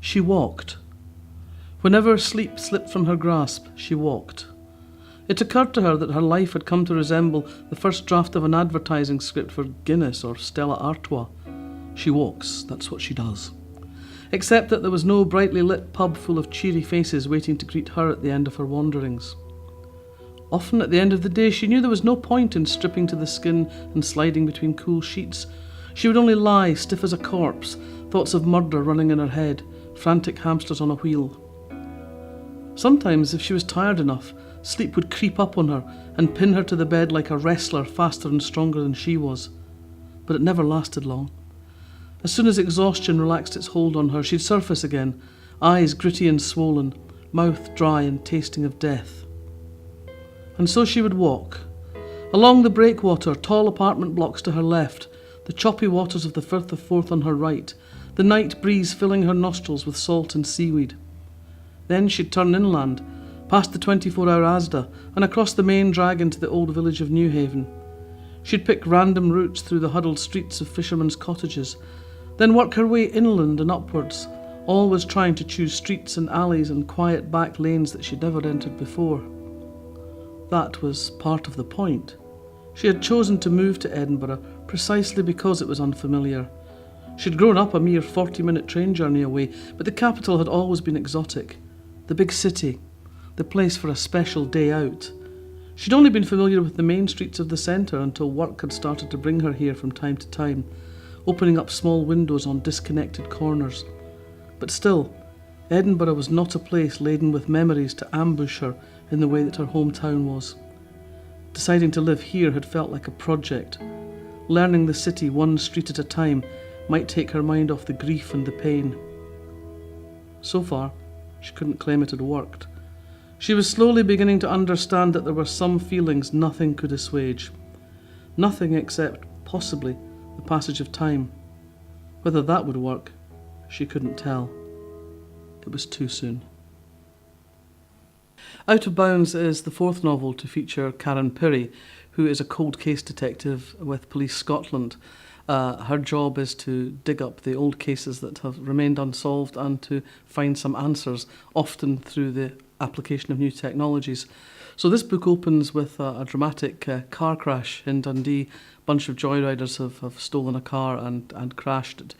She walked. Whenever sleep slipped from her grasp, she walked. It occurred to her that her life had come to resemble the first draft of an advertising script for Guinness or Stella Artois. She walks, that's what she does. Except that there was no brightly lit pub full of cheery faces waiting to greet her at the end of her wanderings. Often at the end of the day she knew there was no point in stripping to the skin and sliding between cool sheets. She would only lie, stiff as a corpse, thoughts of murder running in her head, frantic hamsters on a wheel. Sometimes, if she was tired enough, sleep would creep up on her and pin her to the bed like a wrestler faster and stronger than she was. But it never lasted long. As soon as exhaustion relaxed its hold on her, she'd surface again, eyes gritty and swollen, mouth dry and tasting of death. And so she would walk. Along the breakwater, tall apartment blocks to her left, the choppy waters of the Firth of Forth on her right, the night breeze filling her nostrils with salt and seaweed. Then she'd turn inland, past the 24-hour Asda, and across the main drag into the old village of Newhaven. She'd pick random routes through the huddled streets of fishermen's cottages, then work her way inland and upwards, always trying to choose streets and alleys and quiet back lanes that she'd never entered before. That was part of the point. She had chosen to move to Edinburgh precisely because it was unfamiliar. She'd grown up a mere 40-minute train journey away, but the capital had always been exotic. The big city, the place for a special day out. She'd only been familiar with the main streets of the centre until work had started to bring her here from time to time, opening up small windows on disconnected corners. But still, Edinburgh was not a place laden with memories to ambush her in the way that her hometown was. Deciding to live here had felt like a project. Learning the city one street at a time might take her mind off the grief and the pain. So far, she couldn't claim it had worked. She was slowly beginning to understand that there were some feelings nothing could assuage. Nothing except, possibly, the passage of time. Whether that would work, she couldn't tell. It was too soon. Out of Bounds is the fourth novel to feature Karen Pirie, who is a cold case detective with Police Scotland. Her job is to dig up the old cases that have remained unsolved and to find some answers, often through the application of new technologies. So this book opens with a dramatic car crash in Dundee. A bunch of joyriders have stolen a car and crashed it.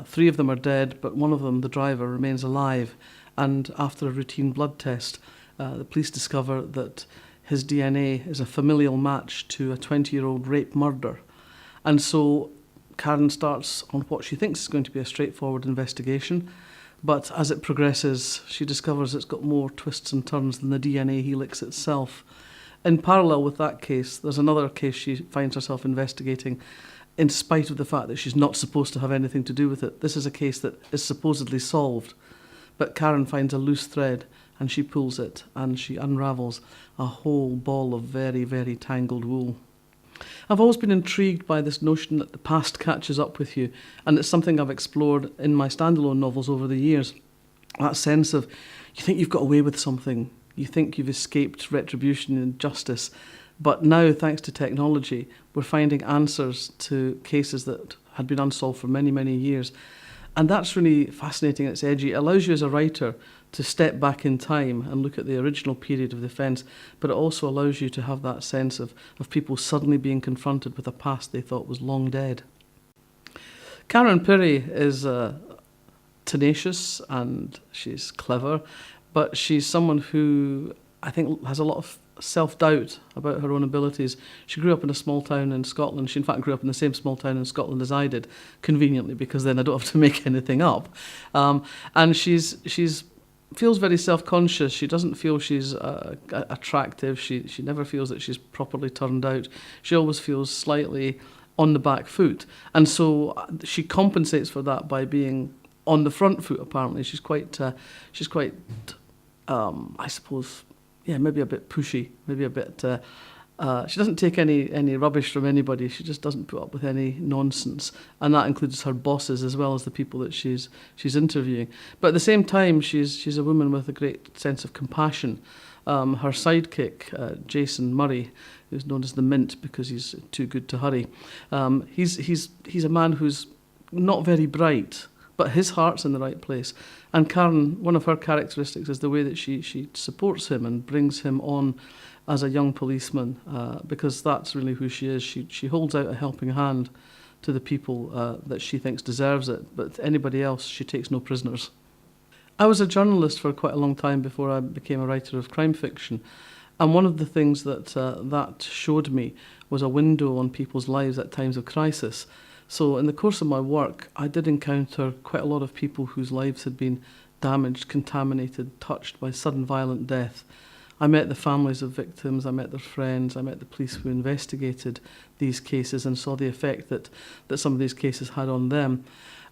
3 of them are dead, but one of them, the driver, remains alive. And after a routine blood test, the police discover that his DNA is a familial match to a 20-year-old rape murder. And so Karen starts on what she thinks is going to be a straightforward investigation, but as it progresses, she discovers it's got more twists and turns than the DNA helix itself. In parallel with that case, there's another case she finds herself investigating, in spite of the fact that she's not supposed to have anything to do with it. This is a case that is supposedly solved, but Karen finds a loose thread, and she pulls it, and she unravels a whole ball of very, very tangled wool. I've always been intrigued by this notion that the past catches up with you, and it's something I've explored in my standalone novels over the years. That sense of, you think you've got away with something, you think you've escaped retribution and justice, but now, thanks to technology, we're finding answers to cases that had been unsolved for many, many years. And that's really fascinating and it's edgy. It allows you as a writer to step back in time and look at the original period of the offence, but it also allows you to have that sense of people suddenly being confronted with a past they thought was long dead. Karen Pirie is tenacious and she's clever, but she's someone who I think has a lot of self-doubt about her own abilities. She grew up in a small town in Scotland. She in fact grew up in the same small town in Scotland as I did, conveniently, because then I don't have to make anything up. And she's feels very self-conscious. She doesn't feel she's attractive. She never feels that she's properly turned out. She always feels slightly on the back foot. And so she compensates for that by being on the front foot, apparently. She's quite I suppose, maybe a bit pushy, maybe a bit... she doesn't take any rubbish from anybody. She just doesn't put up with any nonsense. And that includes her bosses as well as the people that she's interviewing. But at the same time, she's a woman with a great sense of compassion. Her sidekick, Jason Murray, who's known as the Mint because he's too good to hurry, he's a man who's not very bright, but his heart's in the right place. And Karen, one of her characteristics is the way that she supports him and brings him on as a young policeman, because that's really who she is. She holds out a helping hand to the people that she thinks deserves it, but anybody else, she takes no prisoners. I was a journalist for quite a long time before I became a writer of crime fiction. And one of the things that that showed me was a window on people's lives at times of crisis. So in the course of my work, I did encounter quite a lot of people whose lives had been damaged, contaminated, touched by sudden violent death. I met the families of victims, I met their friends, I met the police who investigated these cases and saw the effect that some of these cases had on them.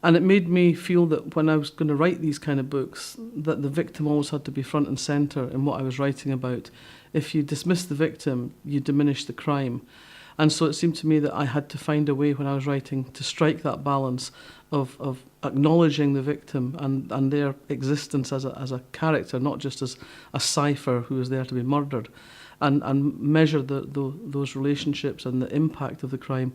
And it made me feel that when I was going to write these kind of books, that the victim always had to be front and centre in what I was writing about. If you dismiss the victim, you diminish the crime. And so it seemed to me that I had to find a way when I was writing to strike that balance of acknowledging the victim and their existence as a character, not just as a cipher who is there to be murdered, and measure those relationships and the impact of the crime,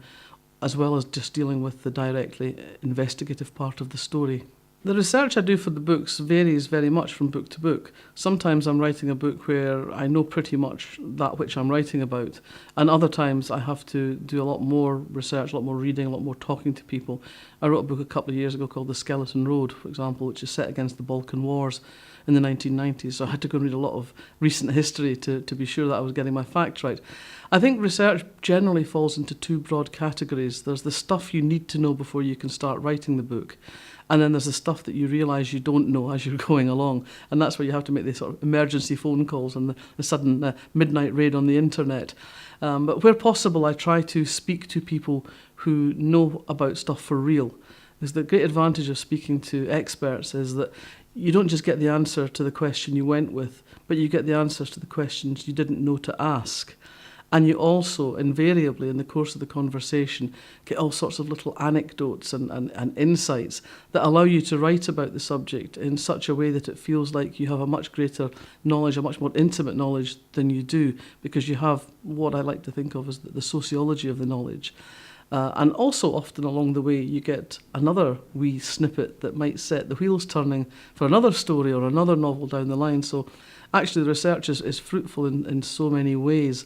as well as just dealing with the directly investigative part of the story. The research I do for the books varies very much from book to book. Sometimes I'm writing a book where I know pretty much that which I'm writing about, and other times I have to do a lot more research, a lot more reading, a lot more talking to people. I wrote a book a couple of years ago called The Skeleton Road, for example, which is set against the Balkan Wars in the 1990s, so I had to go and read a lot of recent history to be sure that I was getting my facts right. I think research generally falls into two broad categories. There's the stuff you need to know before you can start writing the book, and then there's the stuff that you realise you don't know as you're going along, and that's where you have to make these sort of emergency phone calls and the sudden midnight raid on the internet. But where possible, I try to speak to people who know about stuff for real. Because the great advantage of speaking to experts is that you don't just get the answer to the question you went with, but you get the answers to the questions you didn't know to ask. And you also, invariably, in the course of the conversation, get all sorts of little anecdotes and insights that allow you to write about the subject in such a way that it feels like you have a much greater knowledge, a much more intimate knowledge than you do, because you have what I like to think of as the sociology of the knowledge. And also often along the way you get another wee snippet that might set the wheels turning for another story or another novel down the line. So actually the research is fruitful in so many ways.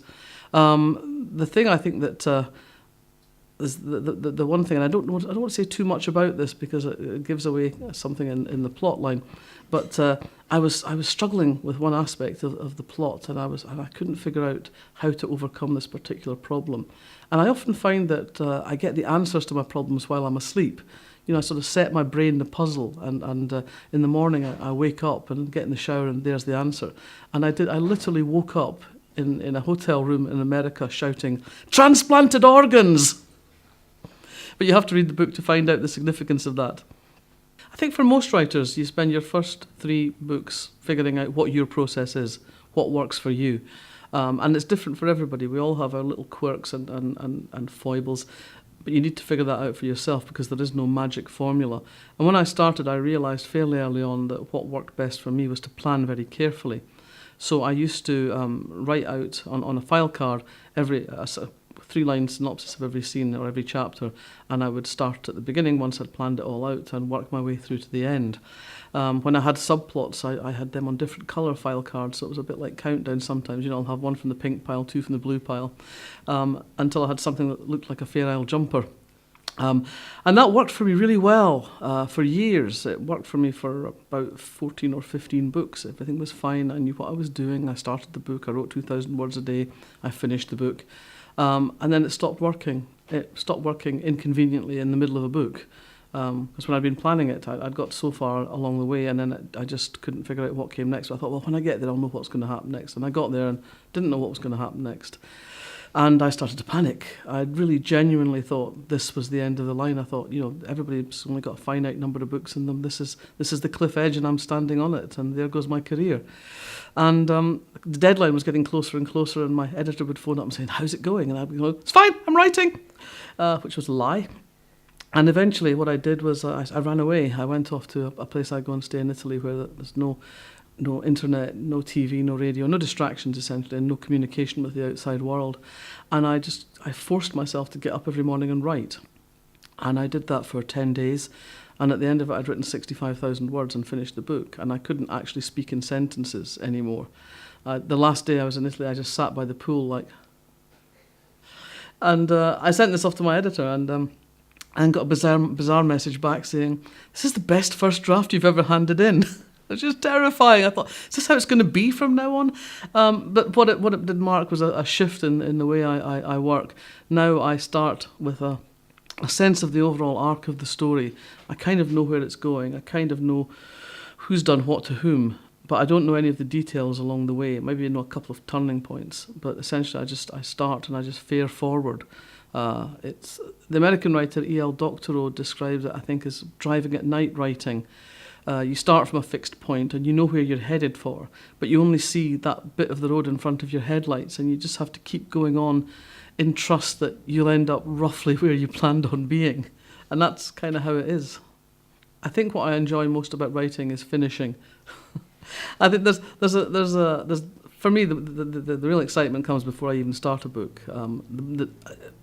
The thing I think that is the one thing, and I don't want to say too much about this because it gives away something in the plot line, but I was struggling with one aspect of the plot, and I couldn't figure out how to overcome this particular problem. And I often find that I get the answers to my problems while I'm asleep. You know, I sort of set my brain the puzzle, and in the morning I wake up and get in the shower, and there's the answer. And I literally woke up in a hotel room in America shouting, "Transplanted organs!" But you have to read the book to find out the significance of that. I think for most writers, you spend your first 3 books figuring out what your process is, what works for you. And it's different for everybody. We all have our little quirks and foibles, but you need to figure that out for yourself because there is no magic formula. And when I started, I realised fairly early on that what worked best for me was to plan very carefully. So I used to write out on a file card every 3-line synopsis of every scene or every chapter, and I would start at the beginning once I'd planned it all out and work my way through to the end. When I had subplots, I had them on different colour file cards, so it was a bit like Countdown sometimes. You know, I'll have one from the pink pile, 2 from the blue pile, until I had something that looked like a Fair Isle jumper. And that worked for me really well for years. It worked for me for about 14 or 15 books. Everything was fine. I knew what I was doing. I started the book. I wrote 2,000 words a day. I finished the book. And then it stopped working. It stopped working inconveniently in the middle of a book. Because when I'd been planning it, I'd got so far along the way, and then I just couldn't figure out what came next. So I thought, well, when I get there, I'll know what's going to happen next. And I got there and didn't know what was going to happen next. And I started to panic. I really genuinely thought this was the end of the line. I thought, you know, everybody's only got a finite number of books in them. This is the cliff edge, and I'm standing on it, and there goes my career. And the deadline was getting closer and closer, and my editor would phone up and say, "How's it going?" And I'd go, "It's fine, I'm writing," which was a lie. And eventually what I did was I ran away. I went off to a place I'd go and stay in Italy where there's no internet, no TV, no radio, no distractions essentially, and no communication with the outside world. And I forced myself to get up every morning and write. And I did that for 10 days. And at the end of it, I'd written 65,000 words and finished the book, and I couldn't actually speak in sentences anymore. The last day I was in Italy, I just sat by the pool like... And I sent this off to my editor, and got a bizarre message back saying, "This is the best first draft you've ever handed in." It's just terrifying. I thought, is this how it's going to be from now on? But what it did mark was a shift in the way I work. Now I start with a sense of the overall arc of the story. I kind of know where it's going. I kind of know who's done what to whom, but I don't know any of the details along the way. Maybe I know a couple of turning points, but essentially I start and I just fare forward. It's the American writer E.L. Doctorow describes it, I think, as driving at night writing. You start from a fixed point and you know where you're headed for, but you only see that bit of the road in front of your headlights, and you just have to keep going on in trust that you'll end up roughly where you planned on being. And that's kind of how it is. I think what I enjoy most about writing is finishing. I think there's for me, the real excitement comes before I even start a book.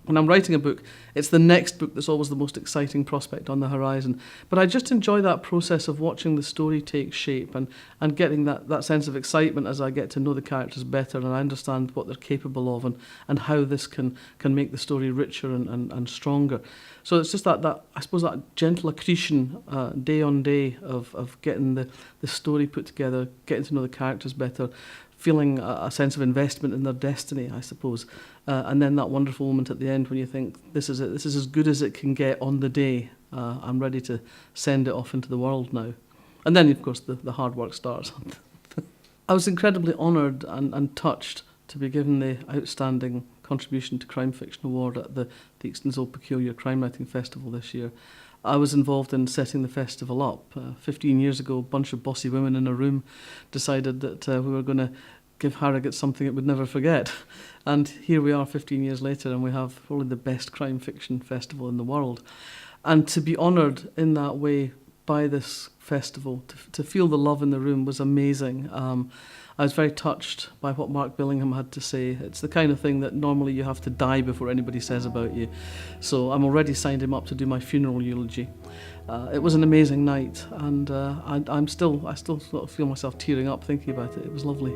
When I'm writing a book, it's the next book that's always the most exciting prospect on the horizon. But I just enjoy that process of watching the story take shape and getting that sense of excitement as I get to know the characters better and I understand what they're capable of and how this can make the story richer and stronger. So it's just that I suppose that gentle accretion day on day of getting the story put together, getting to know the characters better, feeling a sense of investment in their destiny, I suppose. And then that wonderful moment at the end when you think, this is it, this is as good as it can get on the day. I'm ready to send it off into the world now. And then, of course, the hard work starts. I was incredibly honoured and touched to be given the Outstanding Contribution to Crime Fiction Award at the Theakston's Old Peculier Crime Writing Festival this year. I was involved in setting the festival up. 15 years ago, a bunch of bossy women in a room decided that we were going to give Harrogate something it would never forget. And here we are 15 years later, and we have probably the best crime fiction festival in the world. And to be honoured in that way by this festival, to feel the love in the room was amazing. I was very touched by what Mark Billingham had to say. It's the kind of thing that normally you have to die before anybody says about you. So I'm already signed him up to do my funeral eulogy. It was an amazing night, and I still sort of feel myself tearing up thinking about it. It was lovely.